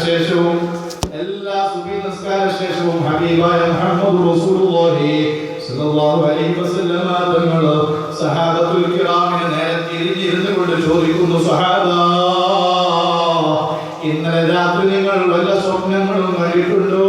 ശേഷവും എല്ലാ സുബഹി നിസ്കാര ശേഷവും ഹബീബായ മുഹമ്മദ് റസൂലുള്ളാഹി സ്വല്ലല്ലാഹു അലൈഹി വസല്ലം തങ്ങൾ സഹാബത്തുൽ കിറാമിനെ നേരെ തിരിഞ്ഞിരുന്നു കൊണ്ട് ചോദിക്കുന്നു, സഹാബാ, ഇന്നലെ രാത്രി നിങ്ങൾ വല്ല സ്വപ്നങ്ങളും കണ്ടിട്ടുണ്ടോ?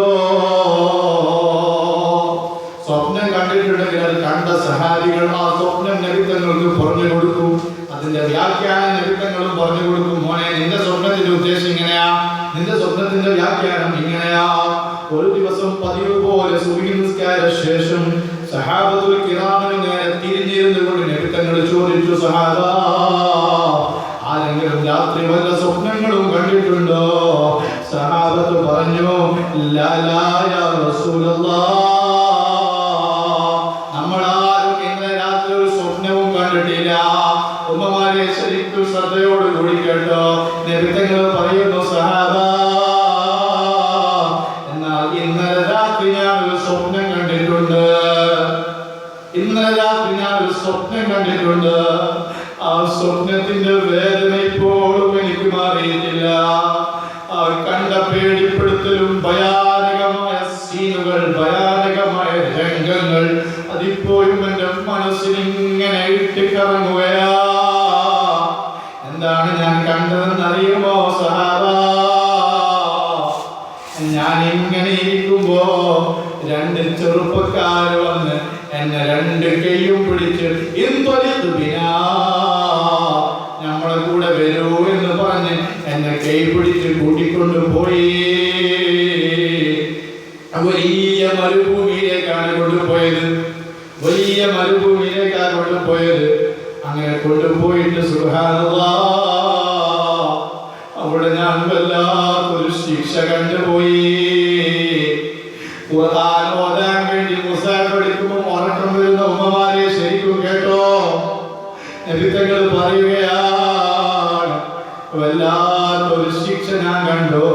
സ്വപ്നം കണ്ടിട്ടുണ്ടെങ്കിൽ അത് കണ്ട സഹാബികൾ ആ സ്വപ്നം നബി തങ്ങൾക്ക് പറഞ്ഞു കൊടുക്കും. അതിന്റെ വ്യാഖ്യാനം നബി തങ്ങളും പറഞ്ഞു കൊടുക്കും. മോനെ, നിന്റെ സ്വപ്നത്തിന്റെ ഉദ്ദേശം ഇങ്ങനെയാ, നിന്റെ സ്വപ്നത്തിന്റെ വ്യാഖ്യാനം ഇങ്ങനെയാ. ഒരു ദിവസം പതിവ് പോലെ സുബഹി നിസ്കാര ശേഷം സഹാബത്തുൽ കിറാമിന് നേരെ തിരിഞ്ഞിരുന്നുകൊണ്ട് നബി തങ്ങൾ ചോദിച്ചു, സഹാബാ, ആരെങ്കിലും രാത്രി വല്ല സ്വപ്നങ്ങളും കണ്ടിട്ടുണ്ടോ? സഹാബത്ത് പറഞ്ഞു, ലാ ലാ യാ റസൂലല്ലാഹ്, നമ്മളാരും ഇന്നലെ രാത്രി ഒരു സ്വപ്നവും കണ്ടിട്ടില്ല. ഉമ്മമാരെ ശരിക്കും ശ്രദ്ധയോടുകൂടി കേട്ടോ. നബി തങ്ങൾ പറയുന്നു, സഹാബാ, എന്നാൽ ഇന്നലെ രാത്രി ഞാൻ ഒരു സ്വപ്നം കണ്ടിട്ടുണ്ട്. ഇന്നലെ രാത്രി ഞാൻ ഒരു സ്വപ്നം കണ്ടിട്ടുണ്ട്. ആ സ്വപ്നത്തിന്റെ വേദന ഇപ്പോഴും എനിക്ക് മാറിയിട്ടില്ല. ആ കണ്ട പേടിപ്പെടുത്തലും ഭയാനകമായ സീനുകൾ, ഭയാനകമായ രംഗങ്ങൾ അതിപ്പോഴും എന്റെ മനസ്സിലിങ്ങനെ ഇട്ടിക്കറങ്ങുകയാ. എന്താണ് ഞാൻ കണ്ടതെന്ന് അറിയുമോ സഹാബാ? ഞാൻ ഇങ്ങനെ ഇരിക്കുമ്പോ രണ്ട് ചെറുപ്പക്കാർ വന്ന് എന്നെ രണ്ട് കൈയും പിടിച്ച് നമ്മളെ കൂടെ വരൂ എന്ന് പറഞ്ഞ് എന്നെ കൈ പിടിച്ച് കൂട്ടിക്കൊണ്ടു പോയി. വലിയ മരുഭൂമിയിലേക്കാണ് കൊണ്ടുപോയത്. വലിയ മരുഭൂമിയിലേക്കാണ് കൊണ്ടുപോയത്. അങ്ങനെ കൊണ്ടുപോയിട്ട് സുബ്ഹാനല്ലാഹ്, അവിടെ ഞാൻ വല്ലാത്തൊരു ശിക്ഷ കണ്ടുപോയി. ഖുർആൻ ഓതാൻ വേണ്ടി മുസാഫ് എടുക്കുമ്പോൾ ഉറക്കം വരുന്ന ഉമ്മമാരെ ശരിക്കും കേട്ടോ. നബി തങ്ങൾ പറയുകയാണ്, വല്ലാത്തൊരു ശിക്ഷ ഞാൻ കണ്ടു.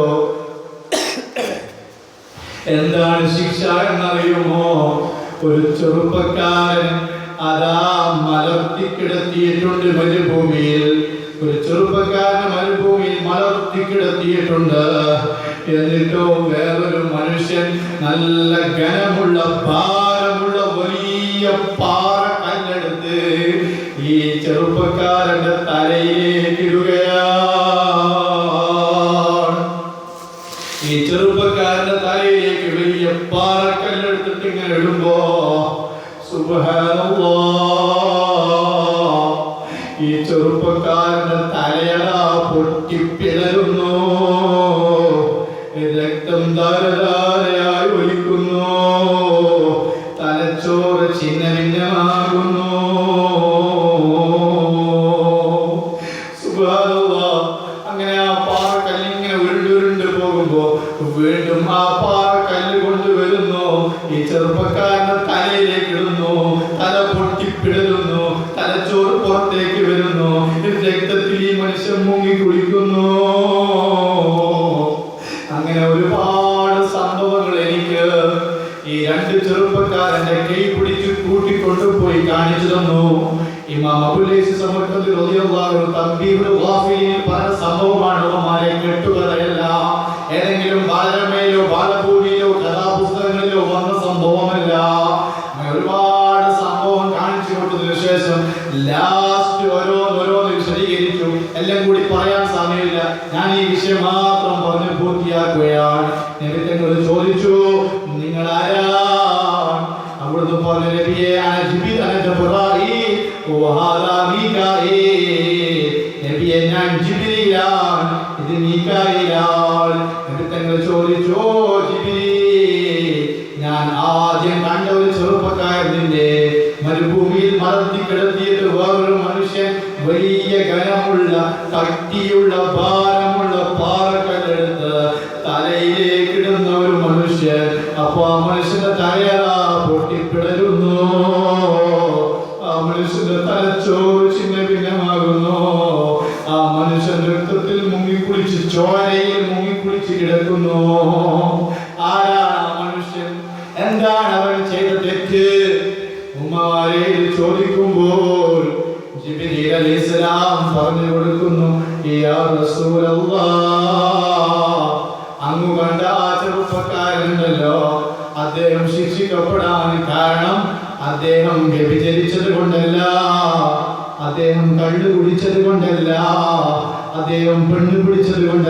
എന്താണ് ശിക്ഷ എന്നറിയുമോ? ഒരു ചെറുപ്പക്കാരൻ അതാ മലർത്തിക്കിടത്തിയിട്ടുണ്ട് മരുഭൂമിയിൽ. ഒരു ചെറുപ്പക്കാരൻ മരുഭൂമിയിൽ മലർത്തിക്കിടത്തിയിട്ടുണ്ട്. എന്നിട്ടോ വേറൊരു മനുഷ്യൻ നല്ല ഘനമുള്ള ഭാരമുള്ള വലിയ പാറ കല്ലെടുത്ത് ഈ ചെറുപ്പക്കാരന്റെ തലയിലേക്ക് ഇടുകയാണ്. ഈ ചെറുപ്പക്കാരന്റെ തലയിലേക്ക് വലിയ പാറക്കല്ലെടുത്തിട്ട് ഇങ്ങനെ ഇടുമ്പോ സുബ്ഹാനല്ലാഹ്, ഈ ചെറുപ്പക്കാരന്റെ തലയടാ പൊട്ടിപ്പിളരുന്നു. രക്തം ധാരധാരയായി ഒലിക്കുന്നു. തലച്ചോറ് ചിന്ന ഭിന്നമാകുന്നു. സുബ്ഹാനല്ലാഹ്, അങ്ങനെ ആ പാറക്കല്ലിങ്ങനെ ഉരുണ്ടുരുണ്ട് പോകുമ്പോ വീണ്ടും ആ പാറക്കല്ല് കൊണ്ടുവരുന്നു. ഈ ചെറുപ്പക്കാരന്റെ തലയിലേക്ക് ഇടുന്നു. തല പൊട്ടിപ്പിടരുന്നു. തലച്ചോറ് പുറത്തേക്ക് വരുന്നു. രക്തത്തിൽ ഈ മനുഷ്യൻ മുങ്ങി കുളിക്കുന്നു. അങ്ങനെ ഒരുപാട് സംഭവങ്ങൾ എനിക്ക് ഈ രണ്ട് ചെറുപ്പക്കാരന്റെ കൈ പിടിച്ച് കൂട്ടിക്കൊണ്ടുപോയി കാണിച്ചു തന്നു. ഇമാം അബൂലൈസ് സമർക്കത്തിൽ റളിയല്ലാഹു തൻബീഹുൽ ഗാഫിലിൽ പറഞ്ഞ സംഭവമാണ്. ഉമ്മമാരെ, കെട്ടുകഥയല്ല, ഏതെങ്കിലും ബാലരമയിലോ ബാലഭൂമിയിലോ കഥാപുസ്തകങ്ങളിലോ വന്ന സംഭവമല്ല. ഒരുപാട് സംഭവം കാണിച്ചു കൊടുത്തതിനു ശേഷം ലാസ്റ്റ് ഓരോന്ന് വിശദീകരിച്ചു. എല്ലാം കൂടി പറയാൻ സമയമില്ല. ഞാൻ ഈ വിഷയം മാത്രം പറഞ്ഞ് പൂർത്തിയാക്കുകയാണ്. നബി തങ്ങൾ ചോദിച്ചു, നിങ്ങൾ ആരാ? അവിടുന്ന് പറഞ്ഞു, നബിയെ, അന ജിബ്രീൽ അന ജിബ്രീൽ വഹാദാ മീകായിൽ. നബിയെ, ഞാൻ ജിബ്രീലാണ്, ഇത് മീകായിലാണ്. നബി തങ്ങൾ ചോദിച്ചു, ജിബ്രീൽ, ഞാൻ ആദ്യം കണ്ട ഒരു ചെറുപ്പക്കാരനില്ലേ മരുഭൂമിയിൽ മലർത്തിക്കിടത്തിയിട്ട് വേറൊരു മനുഷ്യൻ വലിയ ഘനമുള്ള കട്ടിയുള്ള ഭാരമുള്ള പാറക്കല്ലെടുത്ത് തലയിലേക്ക് ഇടുന്ന ഒരു മനുഷ്യൻ. അപ്പൊ ആ മനുഷ്യന്റെ തലയറ പൊട്ടിപ്പിടരുന്നു. ആ മനുഷ്യന്റെ തലച്ചോറ് ചിന്ന ഭിന്നമാകുന്നു. ആ മനുഷ്യൻ രക്തത്തിൽ മുങ്ങിക്കുളിച്ച് ചോരയിൽ മുങ്ങിക്കുളിച്ച് കിടക്കുന്നു. ആരാണ് ആ മനുഷ്യൻ? എന്താണ് അവൻ ചെയ്ത തെറ്റ്? ഉമ്മമാരെ ചോദിക്കുമ്പോൾ ജിബ്രീൽ അലൈഹിസ്സലാം പറഞ്ഞു കൊടുക്കുന്നു, യാ റസൂലല്ലാഹ്,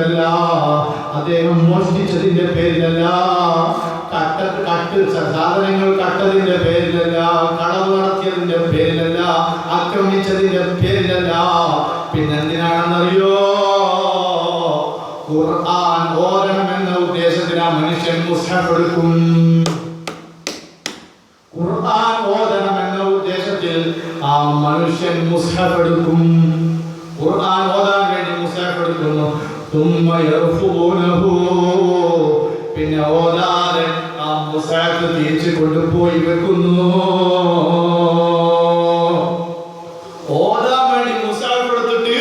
പേരിലല്ല, അദ്ദേഹം മോഷ്ടിച്ചതിന്റെ പേരിലല്ല, സാധനങ്ങൾ കട്ടതിന്റെ പേരിലല്ല, കളവ് നടത്തിയതിന്റെ പേരിലല്ല, ആക്രമിച്ചതിന്റെ പേരിലല്ല. പിന്നെന്തിനാണെന്നറിയോ? ഖുർആൻ ഓതണമെന്ന ഉദ്ദേശത്തിൽ ആ മനുഷ്യൻ മുസ്ഹഫ് എടുക്കും. ഖുർആൻ ഓതണമെന്ന ഉദ്ദേശത്തിൽ ആ മനുഷ്യൻ മുസ്ഹഫ് എടുക്കും. ഖുർആൻ ഓതാൻ വേണ്ടി മുസ്ഹഫ് എടുക്കുന്നു. പിന്നെ ഓതാതെ ആ മുസ്ഹഫ് തിരിച്ചു കൊണ്ടുപോയി വെക്കുന്നു. ഓതാൻ വേണ്ടി മുസ്ഹഫ് എടുത്തിട്ട്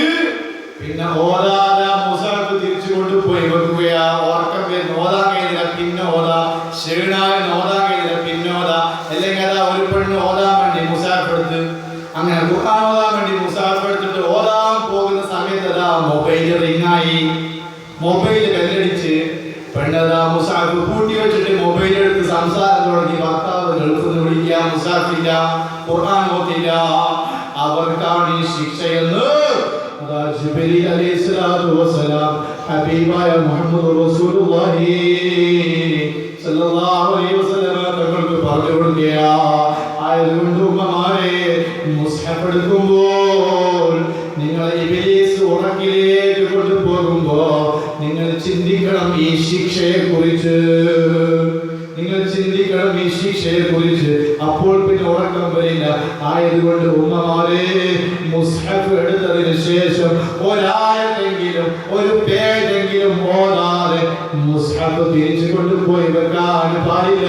പിന്നെ ഓതാതെ മുസ്ഹഫ് തിരിച്ചു കൊണ്ടുപോയി വെക്കുകയാ. ഓർക്കം വരുന്ന ഓതാൻ കഴിയില്ല, പിന്നെ ഓതാ. ക്ഷീണായ ഓതാൻ കഴിയില്ല, പിന്നെ ഓതാ. അല്ലെങ്കിൽ അതാ ഒരു പെണ്ണ് ഓതാൻ വേണ്ടി മുസ്ഹഫ് എടുത്ത് അങ്ങനെ ഖുർആൻ ഓതാൻ വേണ്ടി മുസ്ഹഫ് എടുത്തിട്ട് ഓതാൻ പോകുന്ന സമയത്ത് അതാ മൊബൈൽ റിങ്ങായി. മൊബൈൽ ബെല്ലടിച്ച് പെണ്ണതാ മുസ്ഹഫ് കൂട്ടി വെച്ചിട്ട് മൊബൈൽ എടുത്ത് സംസാരം തുടങ്ങി. ഭർത്താവ് ഗൾഫിൽ നിന്ന് വിളിക്കുക, മുസ്ഹഫില്ല, ഖുർആൻ ഓതില്ല. അവർക്കാണ് ഈ ശിക്ഷയെന്ന് ജിബ്രീൽ അലൈഹിസ്സലാത്തു വസ്സലാം ഹബീബായ മുഹമ്മദ് റസൂലുള്ളാഹി സല്ലല്ലാഹു അലൈഹി വസല്ലം തങ്ങൾക്ക് പറഞ്ഞു കൊടുക്കുകയാ. ആയതുകൊണ്ട് ഉമ്മമാരെ, മുസ്ഹഫ് എടുക്കുമ്പോൾ നിങ്ങൾ ഇബ്ലീസ് ഉറക്കിലേക്ക് കൊണ്ടുപോകുമ്പോ നിങ്ങൾ ചിന്തിക്കണം ഈ ശിക്ഷയെ കുറിച്ച്. നിങ്ങൾ ചിന്തിക്കണം ഈ ശിക്ഷയെ കുറിച്ച്. അപ്പോൾ പിന്നെ ഉറക്കം വരില്ല. ആയതുകൊണ്ട് ഉമ്മമാരെ, മുസ്ഹഫ് എടുത്തതിന് ശേഷം ഒരായത്തെങ്കിലും ഒരു പേജെങ്കിലും ഓതാതെ മുസ്ഹഫ് തിരിച്ചു കൊണ്ടുപോയി വെക്കാൻ പാടില്ല.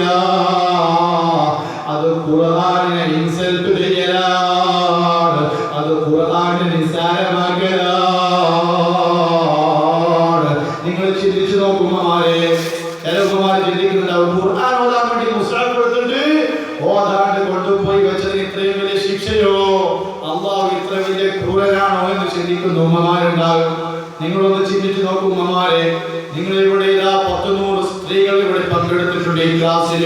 അത് ഖുർആനിനെ ഇൻസൽട്ട് ചെയ്യലാണ്. അത് ഖുർആനിനെ നിസ്സാരമാക്കലാണ്. നിങ്ങൾ ചിന്തിച്ചു നോക്കുമാരെ, ചില ഉമ്മമാർ ചിന്തിക്കുന്നുണ്ടാവും ഖുർആൻ ഓതാൻ വേണ്ടി മുസ്ഹഫ് എടുത്തിട്ട് ഓതാണ്ട് കൊണ്ടുപോയി വെച്ചതിന് ഇത്രയും വലിയ ശിക്ഷയോ, അള്ളാഹു ഇത്ര വലിയ ക്രൂരനാണോ എന്ന് ചിന്തിക്കുന്ന ഉമ്മമാരുണ്ടാകും. നിങ്ങളൊന്ന് ചിന്തിച്ചു നോക്കും ഉമ്മമാരെ. നിങ്ങൾ ഇവിടെ ഇതാ 100 സ്ത്രീകൾ ഇവിടെ പങ്കെടുത്തിട്ടുണ്ട് ഈ ക്ലാസ്സിൽ.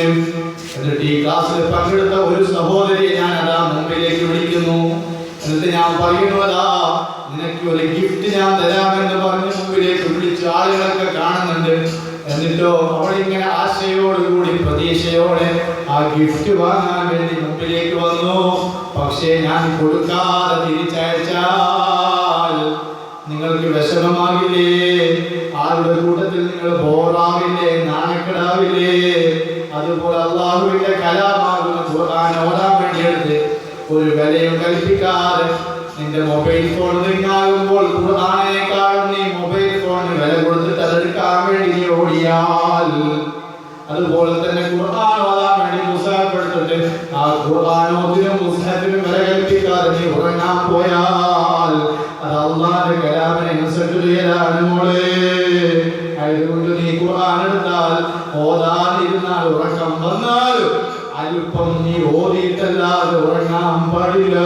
എന്നിട്ട് ഈ ക്ലാസ്സിൽ പങ്കെടുത്ത ഒരു സഹോദരിയെ ഞാൻ അതാ മുമ്പിലേക്ക് വിളിക്കുന്നു. എന്നിട്ട് ഞാൻ പറയുന്നതാ, നിനക്ക് ഒരു ഗിഫ്റ്റ് ഞാൻ തരാമെന്ന് പറഞ്ഞ് മുമ്പിലേക്ക് വിളിച്ച് ആളുകളൊക്കെ കാണുന്നുണ്ട്. എന്നിട്ടോ അവളിങ്ങനെ ആശയോടുകൂടി പ്രതീക്ഷയോടെ ആ ഗിഫ്റ്റ് വാങ്ങാൻ വേണ്ടി മുമ്പിലേക്ക് വന്നു. പക്ഷേ ഞാൻ കൊടുക്കാതെ തിരിച്ചയച്ചാൽ നിങ്ങൾക്ക് വിഷമമാകില്ലേ? ആരുടെ കൂട്ടത്തിൽ നിങ്ങൾ ബോറാവില്ലേ? നാണക്കെടാവില്ലേ? അതുപോലെ അള്ളാഹുവിന്റെ കലാമാകുന്ന ഖുർആൻ ഓതാൻ വേണ്ടിയെടുത്ത് ഒരു വിലയും കൽപ്പിക്കാതെ നിന്റെ മൊബൈൽ ഫോൺ റിങ്ങാകുമ്പോൾ ഖുർആനിനേക്കാളും നീ മൊബൈൽ ഫോണിന് വില കൊടുത്തിട്ട് അതെടുക്കാൻ വേണ്ടി നീ ഓടിയാൽ, അതുപോലെ തന്നെ ഖുർആൻ ഓതാൻ വേണ്ടി മുസ്ഹഫ് എടുത്തിട്ട് ആ ഖുർആനോദിനും മുസ്ഹഫിനും വില കൽപ്പിക്കാതെ നീ ഉറങ്ങാൻ പോയാൽ അത് അള്ളാഹുവിന്റെ കലാമിനെ ഇൻസൾട്ട് ചെയ്യലാണ് മോളെ. അതുകൊണ്ട് നീ ഖുർആൻ എടുത്താൽ ഓതാനിരുന്നാൽ ഉറക്കം വന്നാൽ അല്പം നീ ഓതിയിട്ടല്ലാതെ ഉറങ്ങാൻ പാടില്ല.